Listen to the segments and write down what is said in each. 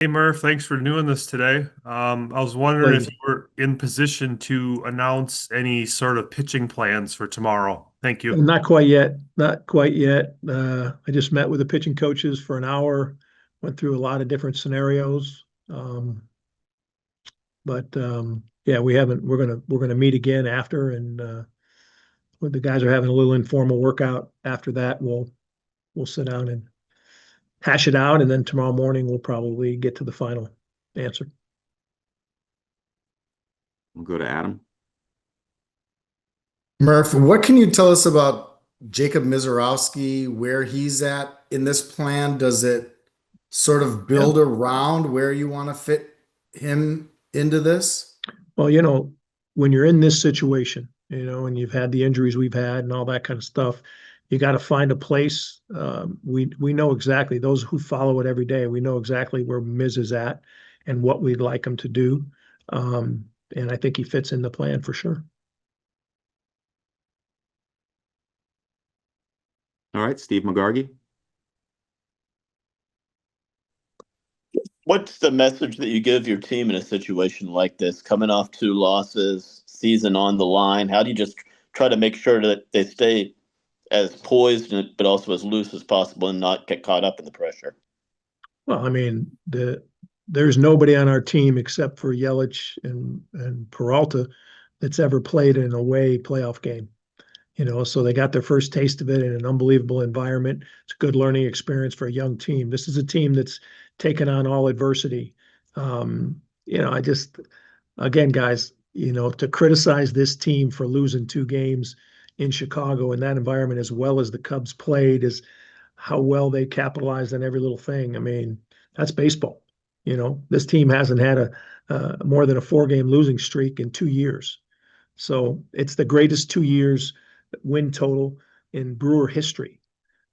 Hey Murph, thanks for doing this today. I was wondering if Pleasure. you were in position to announce any sort of pitching plans for tomorrow. Thank you. Not quite yet. Not quite yet. I just met with the pitching coaches for an hour, went through a lot of different scenarios. But yeah, we haven't. We're gonna meet again after, and when the guys are having a little informal workout after that, we'll sit down and hash it out, and then tomorrow morning we'll probably get to the final answer. We'll go to Adam. Murph, what can you tell us about Jacob Mizorowski, where he's at in this plan? Does it sort of Yeah. build around where you want to fit him into this? Well, when you're in this situation, and you've had the injuries we've had and all that kind of stuff, you got to find a place. We know exactly, those who follow it every day, we know exactly where Miz is at and what we'd like him to do. And I think he fits in the plan for sure. All right, Steve McGargy. What's the message that you give your team in a situation like this, coming off two losses, season on the line? How do you just try to make sure that they stay as poised but also as loose as possible and not get caught up in the pressure? Well, I mean, there's nobody on our team except for Yelich and Peralta that's ever played in an away playoff game. So they got their first taste of it in an unbelievable environment. It's a good learning experience for a young team. This is a team that's taken on all adversity. I just, again, guys, to criticize this team for losing two games in Chicago in that environment, as well as the Cubs played, is how well they capitalized on every little thing. I mean, that's baseball. This team hasn't had a more than a four-game losing streak in 2 years. So it's the greatest 2 years win total in Brewer history.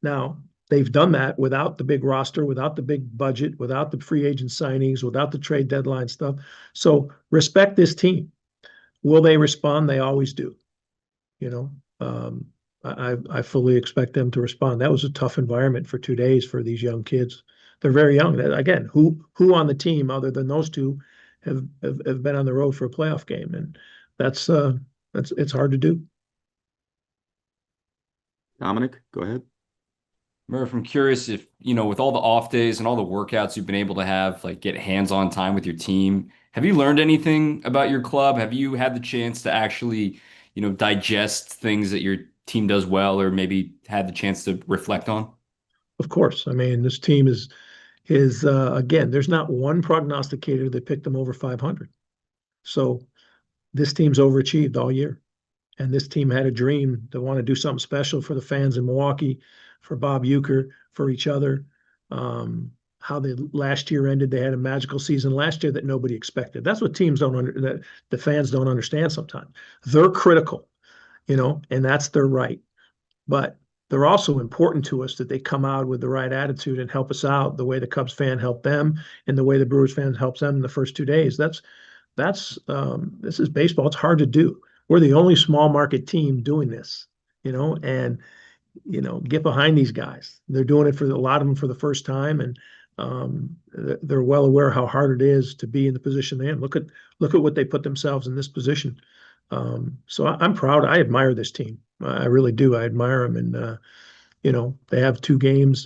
Now, they've done that without the big roster, without the big budget, without the free agent signings, without the trade deadline stuff. So respect this team. Will they respond? They always do. You know, I fully expect them to respond. That was a tough environment for 2 days for these young kids. They're very young. Again, who on the team other than those two have been on the road for a playoff game, and that's it's hard to do. Dominic, go ahead. Murph, I'm curious if, with all the off days and all the workouts you've been able to have, like get hands-on time with your team, have you learned anything about your club? Have you had the chance to actually, digest things that your team does well, or maybe had the chance to reflect on? Of course, I mean this team is again. There's not one prognosticator that picked them over 500. So this team's overachieved all year. And this team had a dream to want to do something special for the fans in Milwaukee, for Bob Uecker, for each other. How the last year ended, they had a magical season last year that nobody expected. That's what teams that the fans don't understand sometimes. They're critical, and that's their right. But they're also important to us that they come out with the right attitude and help us out the way the Cubs fan helped them and the way the Brewers fans helped them in the first 2 days. This is baseball. It's hard to do. We're the only small market team doing this, and get behind these guys. They're doing it for a lot of them for the first time, and they're well aware how hard it is to be in the position they're in. Look at what they put themselves in this position. So I'm proud. I admire this team. I really do. I admire them, and they have two games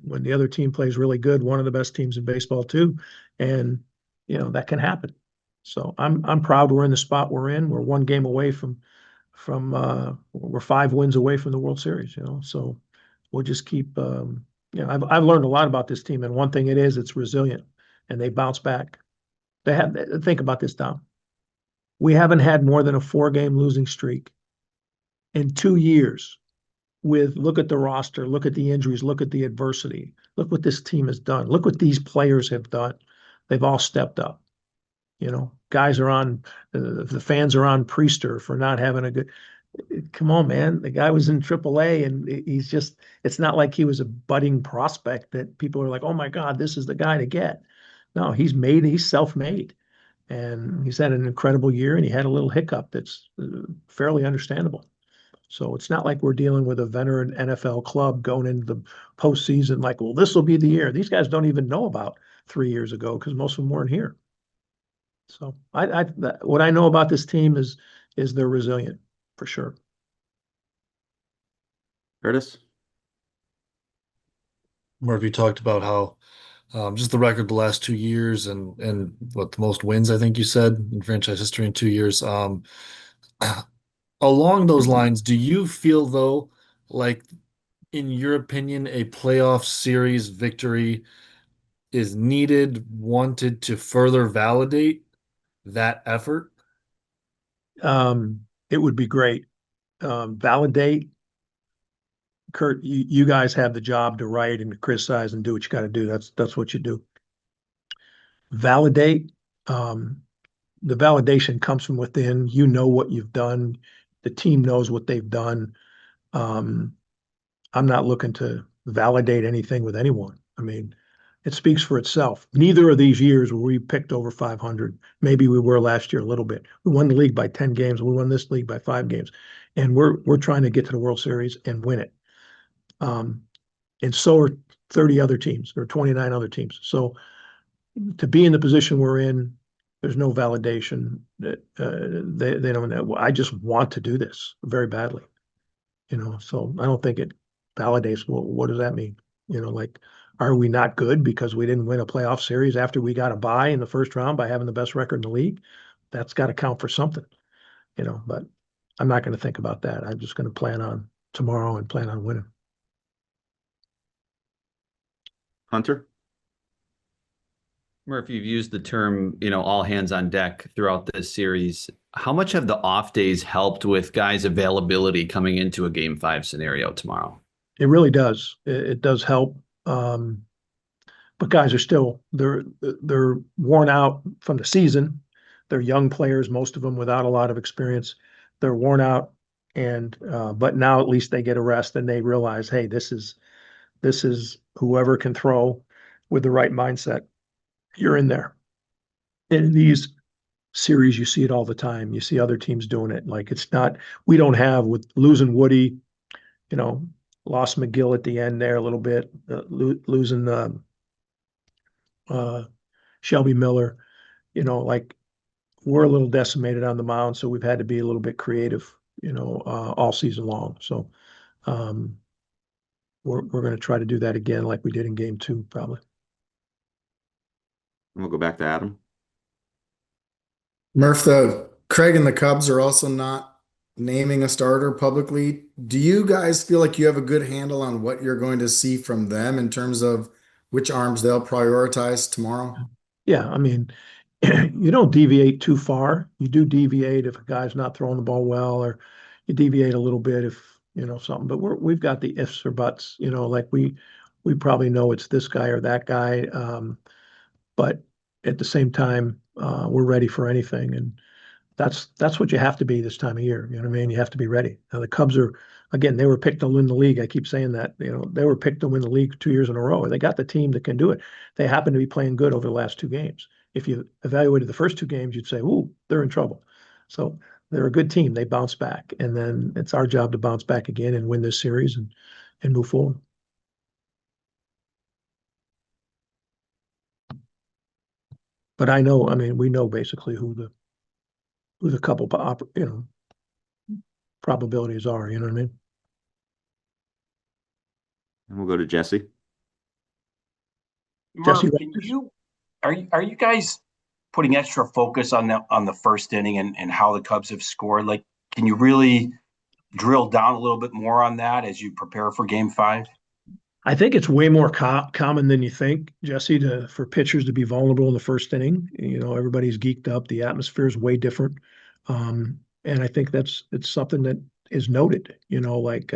when the other team plays really good. One of the best teams in baseball too, and that can happen. So I'm proud we're in the spot we're in. We're one game away from we're 5 wins away from the World Series. So we'll just keep. I've learned a lot about this team, and one thing it's resilient, and they bounce back. Think about this, Dom. We haven't had more than a 4-game losing streak in 2 years. Look at the roster, look at the injuries, look at the adversity, look what this team has done, look what these players have done. They've all stepped up. Guys are on, the fans are on Priester for not having a good. Come on, man. The guy was in AAA, and it's not like he was a budding prospect that people are like, oh my God, this is the guy to get. No, he's self-made, and he's had an incredible year, and he had a little hiccup that's fairly understandable. So it's not like we're dealing with a veteran NFL club going into the postseason like, well, this will be the year. These guys don't even know about 3 years ago because most of them weren't here. So what I know about this team is they're resilient for sure. Curtis? Murphy talked about how just the record the last 2 years and what the most wins I think you said in franchise history in 2 years. Along those lines, do you feel though like in your opinion a playoff series victory is needed, wanted to further validate that effort? It would be great. Validate. Kurt, you guys have the job to write and to criticize and do what you got to do. That's what you do. Validate. The validation comes from within. You know what you've done. The team knows what they've done. I'm not looking to validate anything with anyone. I mean, it speaks for itself. Neither of these years were we picked over 500. Maybe we were last year a little bit. We won the league by 10 games. We won this league by 5 games. And we're trying to get to the World Series and win it. And so are 30 other teams or 29 other teams. So to be in the position we're in, there's no validation that they don't know. I just want to do this very badly, so I don't think it validates. Well, what does that mean? Like, are we not good because we didn't win a playoff series after we got a bye in the first round by having the best record in the league? That's got to count for something, but I'm not going to think about that. I'm just going to plan on tomorrow and plan on winning. Hunter? Murph, you've used the term, all hands on deck throughout this series. How much have the off days helped with guys' availability coming into a Game 5 scenario tomorrow? It really does. It does help. But guys are still they're worn out from the season. They're young players, most of them without a lot of experience. They're worn out, and but now at least they get a rest and they realize, hey, this is whoever can throw with the right mindset. You're in there. In these series, you see it all the time. You see other teams doing it. Like, it's not, we don't have, with losing Woody, lost McGill at the end there a little bit, losing Shelby Miller, like, we're a little decimated on the mound, so we've had to be a little bit creative, all season long. So we're going to try to do that again like we did in Game 2, probably. We'll go back to Adam. Murph, Craig and the Cubs are also not naming a starter publicly. Do you guys feel like you have a good handle on what you're going to see from them in terms of which arms they'll prioritize tomorrow? Yeah, I mean, you don't deviate too far. You do deviate if a guy's not throwing the ball well, or you deviate a little bit if, something. But we've got the ifs or buts, like we probably know it's this guy or that guy. But at the same time, we're ready for anything. And that's what you have to be this time of year. You know what I mean? You have to be ready. Now, the Cubs are, again, they were picked to win the league. I keep saying that, they were picked to win the league 2 years in a row. They got the team that can do it. They happen to be playing good over the last 2 games. If you evaluated the first 2 games, you'd say, ooh, they're in trouble. So they're a good team. They bounce back. And then it's our job to bounce back again and win this series and move forward. But we know basically who the couple, probabilities are, you know what I mean? And we'll go to Jesse. Jesse, Murph, are you guys putting extra focus on the first inning and how the Cubs have scored? Like, can you really drill down a little bit more on that as you prepare for Game 5? I think it's way more common than you think, Jesse, for pitchers to be vulnerable in the first inning. Everybody's geeked up. The atmosphere is way different. And I think it's something that is noted, look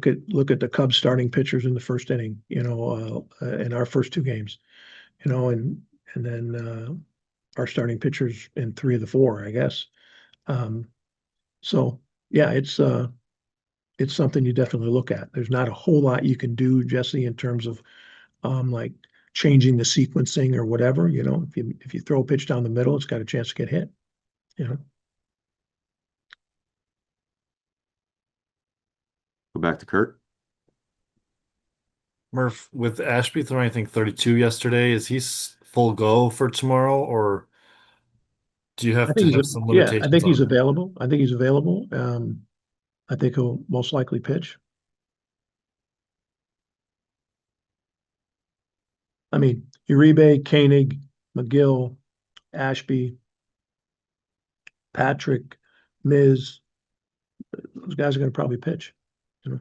at the Cubs starting pitchers in the first inning, in our first 2 games, and then our starting pitchers in 3 of the 4, I guess. So yeah, it's something you definitely look at. There's not a whole lot you can do, Jesse, in terms of like changing the sequencing or whatever. If you throw a pitch down the middle, it's got a chance to get hit. Go back to Kurt. Murph, with Ashby throwing, I think 32 yesterday, is he full go for tomorrow, or do you I have think to he's have some yeah, I limitations think he's on him? available. I think he's available. I think he'll most likely pitch. I mean, Uribe, Koenig, McGill, Ashby, Patrick, Miz, those guys are going to probably pitch. You know,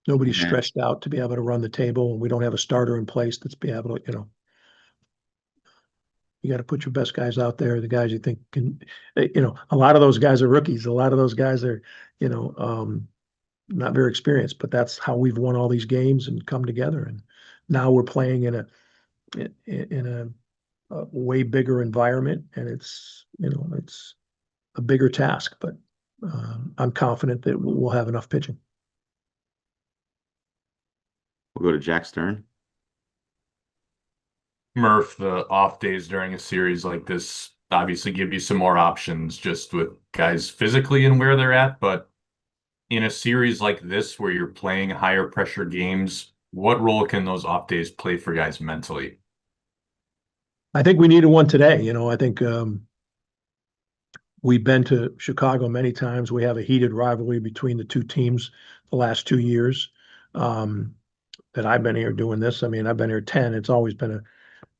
nobody's Yeah. stretched out to be able to run the table, and we don't have a starter in place that's be able to, you got to put your best guys out there, the guys you think can, a lot of those guys are rookies. A lot of those guys are, you know, not very experienced, but that's how we've won all these games and come together. And now we're playing in a way bigger environment, and it's a bigger task. But I'm confident that we'll have enough pitching. We'll go to Jack Stern. Murph, the off days during a series like this obviously give you some more options just with guys physically and where they're at. But in a series like this where you're playing higher pressure games, what role can those off days play for guys mentally? I think we needed one today. I think we've been to Chicago many times. We have a heated rivalry between the two teams the last 2 years that I've been here doing this. I mean, I've been here 10. It's always been a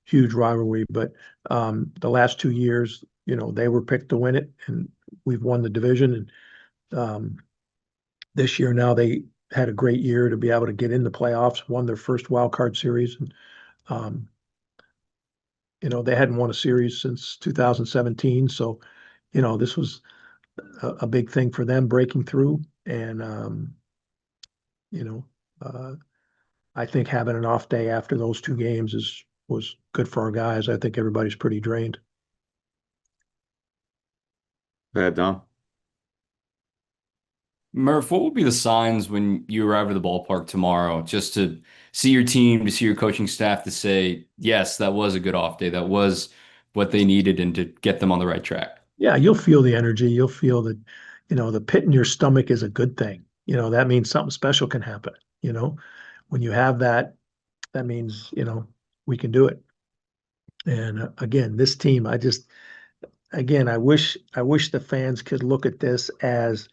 huge rivalry, but the last 2 years, they were picked to win it, and we've won the division. And this year now they had a great year to be able to get in the playoffs, won their first wild card series, and they hadn't won a series since 2017. So, this was a big thing for them breaking through, and you know, I think having an off day after those two games was good for our guys. I think everybody's pretty drained. Go ahead, Dom. Murph, what will be the signs when you arrive at the ballpark tomorrow, just to see your team, to see your coaching staff, to say, yes, that was a good off day. That was what they needed, and to get them on the right track? Yeah, you'll feel the energy. You'll feel that, the pit in your stomach is a good thing. That means something special can happen. When you have that, that means, we can do it. And again, this team, I wish the fans could look at this as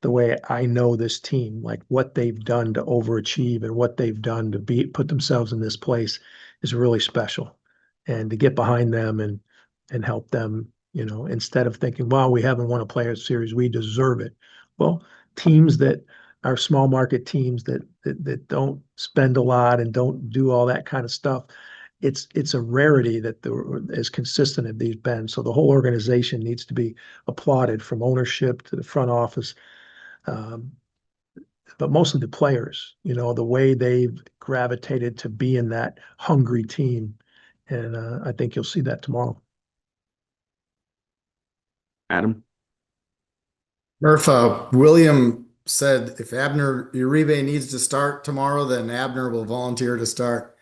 the way I know this team, like what they've done to overachieve and what they've done to put themselves in this place is really special. And to get behind them and help them, instead of thinking, well, we haven't won a playoff series, we deserve it. Well, teams that are small market teams that don't spend a lot and don't do all that kind of stuff, it's a rarity that they're as consistent as these been. So the whole organization needs to be applauded, from ownership to the front office. But mostly the players, the way they've gravitated to being that hungry team. And I think you'll see that tomorrow. Adam. Murph, William said if Abner Uribe needs to start tomorrow, then Abner will volunteer to start.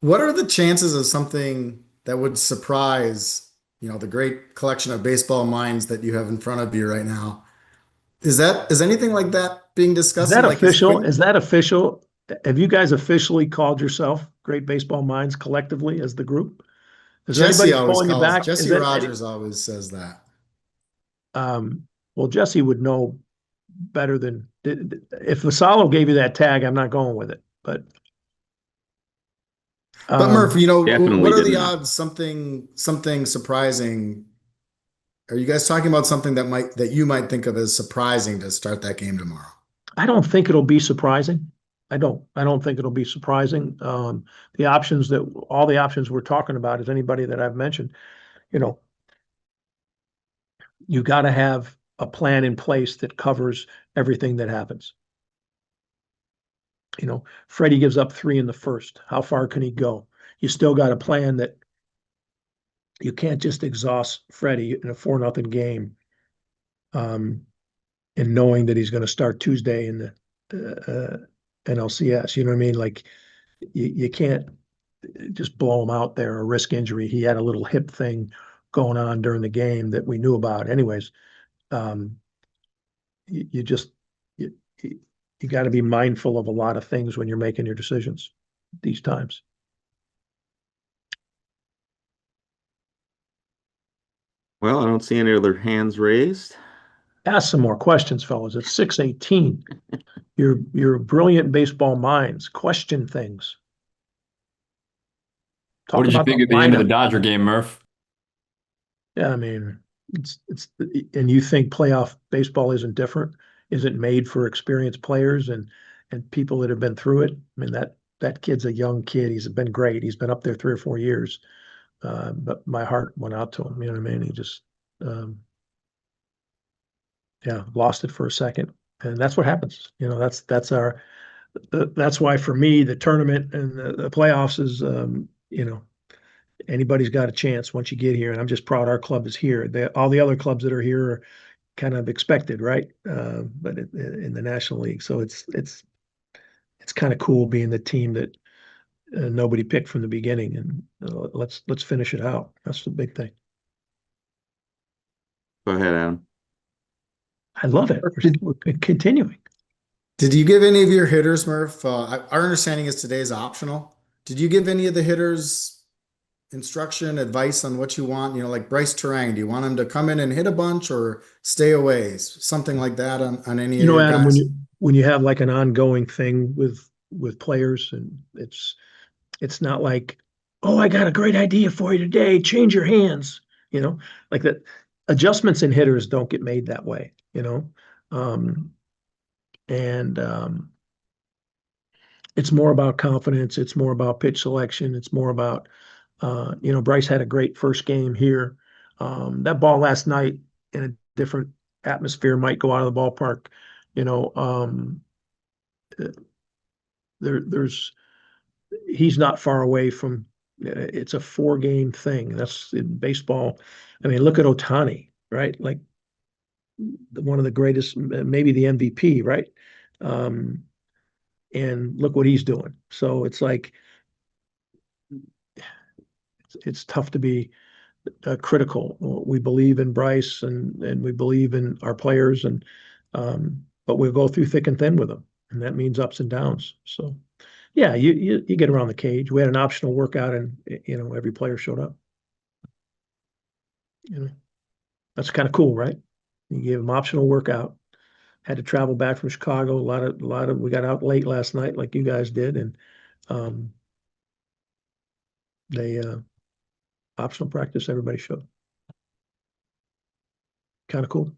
What are the chances of something that would surprise, the great collection of baseball minds that you have in front of you right now? Is anything like that being discussed? Is that Like, official? Is that official? Have you guys officially called yourself Great Baseball Minds collectively as the group? Is Jesse anybody always pulling you calls, back? Jesse Rogers always says that. Well, Jesse would know better than if Vassallo gave you that tag. I'm not going with it, but Murph, Definitely what are the didn't. odds something surprising? Are you guys talking about something that you might think of as surprising to start that game tomorrow? I don't think it'll be surprising. I don't think it'll be surprising. All the options we're talking about is anybody that I've mentioned. You got to have a plan in place that covers everything that happens. Freddie gives up 3 in the first. How far can he go? You still got a plan that you can't just exhaust Freddie in a 4-0 game, and knowing that he's going to start Tuesday in the NLCS. You know what I mean? Like you can't just blow him out there or risk injury. He had a little hip thing going on during the game that we knew about. Anyways, you you got to be mindful of a lot of things when you're making your decisions these times. Well, I don't see any other hands raised. Ask some more questions, fellas. It's 6:18. You're brilliant baseball minds. Question things. What Talk did you about think the at the end of the lineup. Dodger game, Murph? Yeah, I mean, and you think playoff baseball isn't different? Isn't made for experienced players and people that have been through it? I mean, that kid's a young kid. He's been great. He's been up there 3 or 4 years. But my heart went out to him. You know what I mean? He just, yeah, lost it for a second, and that's what happens. You know, that's why for me the tournament and the playoffs is, anybody's got a chance once you get here, and I'm just proud our club is here. All the other clubs that are here are kind of expected, right? But in the National League, so it's kind of cool being the team that nobody picked from the beginning, and let's finish it out. That's the big thing. Go ahead, Adam. I love it. We're continuing. Did you give any of your hitters, Murph? Our understanding is today is optional. Did you give any of the hitters instruction, advice on what you want? You know, like Bryce Terang, do you want him to come in and hit a bunch or stay away? Something like that on any of your Adam, guys? when you have like an ongoing thing with players, and it's not like, oh, I got a great idea for you today, change your hands, like that. Adjustments in hitters don't get made that way, and it's more about confidence. It's more about pitch selection. It's more about, Bryce had a great first game here. That ball last night in a different atmosphere might go out of the ballpark. There's he's not far away from. It's a 4-game thing. That's in baseball. I mean, look at Ohtani, right? Like one of the greatest, maybe the MVP, right? And look what he's doing. So it's like it's tough to be critical. We believe in Bryce and we believe in our players, and but we'll go through thick and thin with them, and that means ups and downs. So yeah, you get around the cage. We had an optional workout, and every player showed up. That's kind of cool, right? You gave them optional workout. Had to travel back from Chicago. A lot of we got out late last night, like you guys did, and they optional practice. Everybody showed. Kind of cool.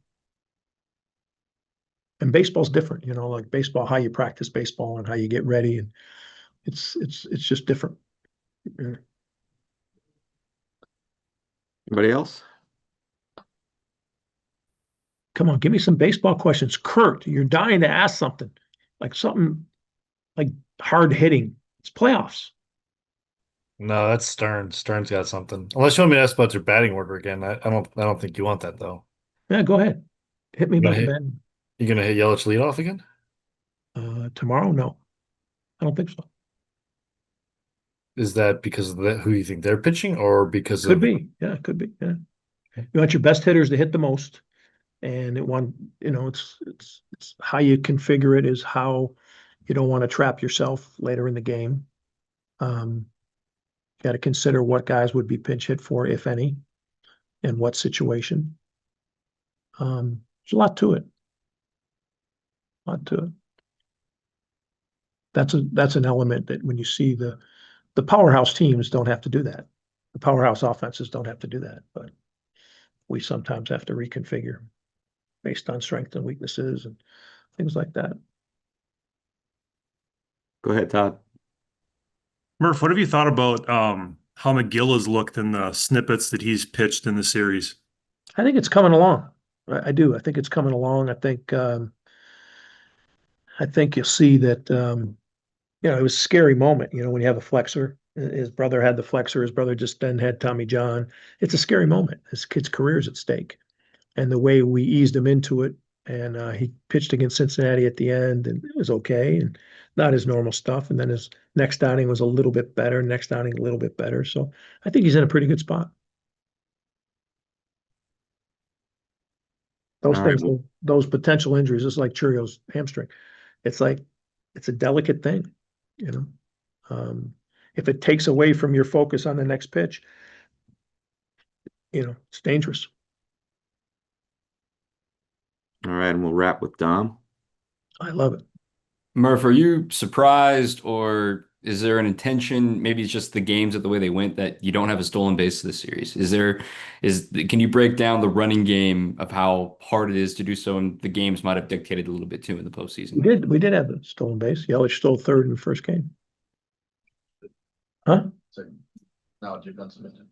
And baseball's different, like baseball, how you practice baseball and how you get ready, and it's just different. Anybody else? Come on, give me some baseball questions. Kurt, you're dying to ask something like hard hitting. It's playoffs. No, that's Stern. Stern's got something. Unless you want me to ask about your batting order again. I don't think you want that though. Yeah, go ahead. Hit me You about gonna the hit, man. you gonna hit Yelich leadoff again? Tomorrow? No, I don't think so. Is that because of who you think they're pitching, or because Could of be. Yeah, it could be. Yeah. You want your best hitters to hit the most, and it's how you configure it is how you don't want to trap yourself later in the game. Got to consider what guys would be pinch hit for, if any, and what situation. There's a lot to it. A lot to it. That's an element that when you see the powerhouse teams don't have to do that. The powerhouse offenses don't have to do that, but we sometimes have to reconfigure based on strengths and weaknesses and things like that. Go ahead, Todd. Murph, what have you thought about how McGill has looked in the snippets that he's pitched in the series? I think it's coming along. I do. I think it's coming along. I think you'll see that it was a scary moment, when you have a flexor. His brother had the flexor. His brother just then had Tommy John. It's a scary moment. This kid's career is at stake. And the way we eased him into it, and he pitched against Cincinnati at the end, and it was okay, and not his normal stuff. And then his next outing was a little bit better. Next outing, a little bit better. So I think he's in a pretty good spot. Those All right. things, those potential injuries, just like Churio's hamstring, it's like, it's a delicate thing, you know? If it takes away from your focus on the next pitch, it's dangerous. All right, and we'll wrap with Dom. I love it. Murph, are you surprised, or is there an intention? Maybe it's just the games of the way they went that you don't have a stolen base this series. Can you break down the running game of how hard it is to do so, and the games might have dictated a little bit too in the postseason? We did have the stolen base. Yelich stole third in the first game. Huh? No, defensive indifference.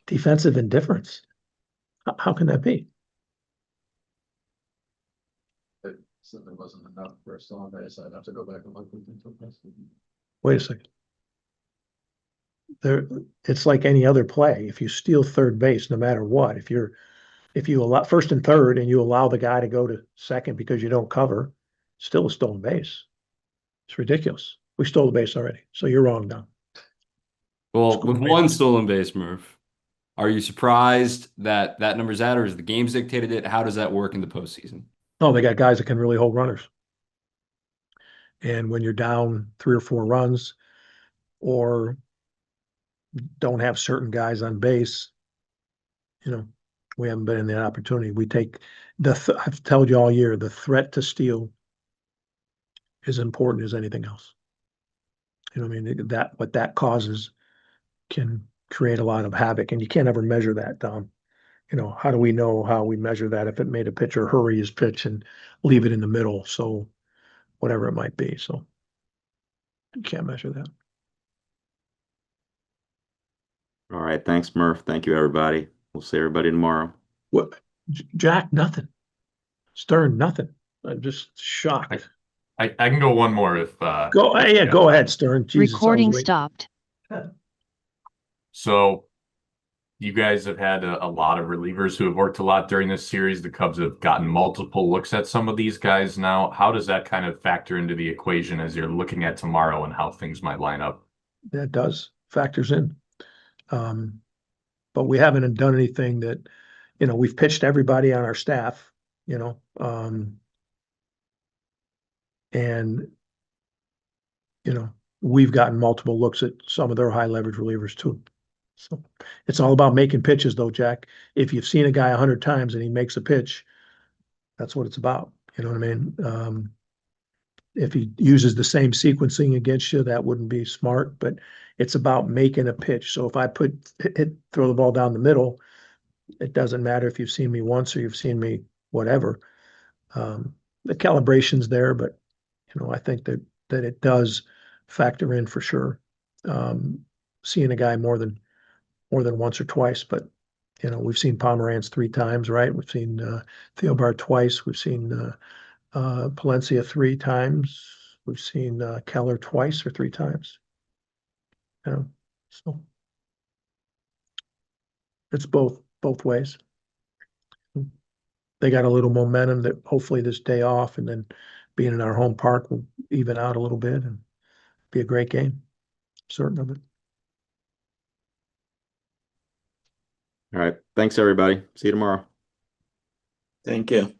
Defensive indifference. How can that be? So there wasn't enough for a stolen base. I'd have to go back and look. Wait a second. It's like any other play. If you steal third base, no matter what, if you allow first and third and you allow the guy to go to second because you don't cover, still a stolen base. It's ridiculous. We stole the base already. So you're wrong, Don. Well, with one stolen base, Murph, are you surprised that that number's out, or is the games dictated it? How does that work in the postseason? Oh, they got guys that can really hold runners. And when you're down 3 or 4 runs or don't have certain guys on base, we haven't been in the opportunity. We take I've told you all year, the threat to steal is important as anything else. You know what I mean? What that causes can create a lot of havoc, and you can't ever measure that, Dom. How do we know how we measure that if it made a pitcher hurry his pitch and leave it in the middle? So whatever it might be. So you can't measure that. All right, thanks, Murph. Thank you, everybody. We'll see everybody tomorrow. What? Jack, nothing. Stern, nothing. I'm just shocked. I can go one more if Go ahead, Stern. Jesus, Recording stopped. So you guys have had a lot of relievers who have worked a lot during this series. The Cubs have gotten multiple looks at some of these guys now. How does that kind of factor into the equation as you're looking at tomorrow and how things might line up? That does factors in. But we haven't done anything that, we've pitched everybody on our staff, and, we've gotten multiple looks at some of their high leverage relievers too. So it's all about making pitches though, Jack. If you've seen a guy 100 times and he makes a pitch, that's what it's about. You know what I mean? If he uses the same sequencing against you, that wouldn't be smart, but it's about making a pitch. So if I throw the ball down the middle, it doesn't matter if you've seen me once or you've seen me whatever. The calibration's there, but I think that it does factor in for sure. Seeing a guy more than once or twice, but we've seen Pomeranz 3 times, right? We've seen Theobald twice. We've seen Palencia 3 times. We've seen Keller twice or 3 times. So it's both ways. They got a little momentum that hopefully this day off and then being in our home park will even out a little bit and be a great game. Certain of it. All right. Thanks, everybody. See you tomorrow. Thank you.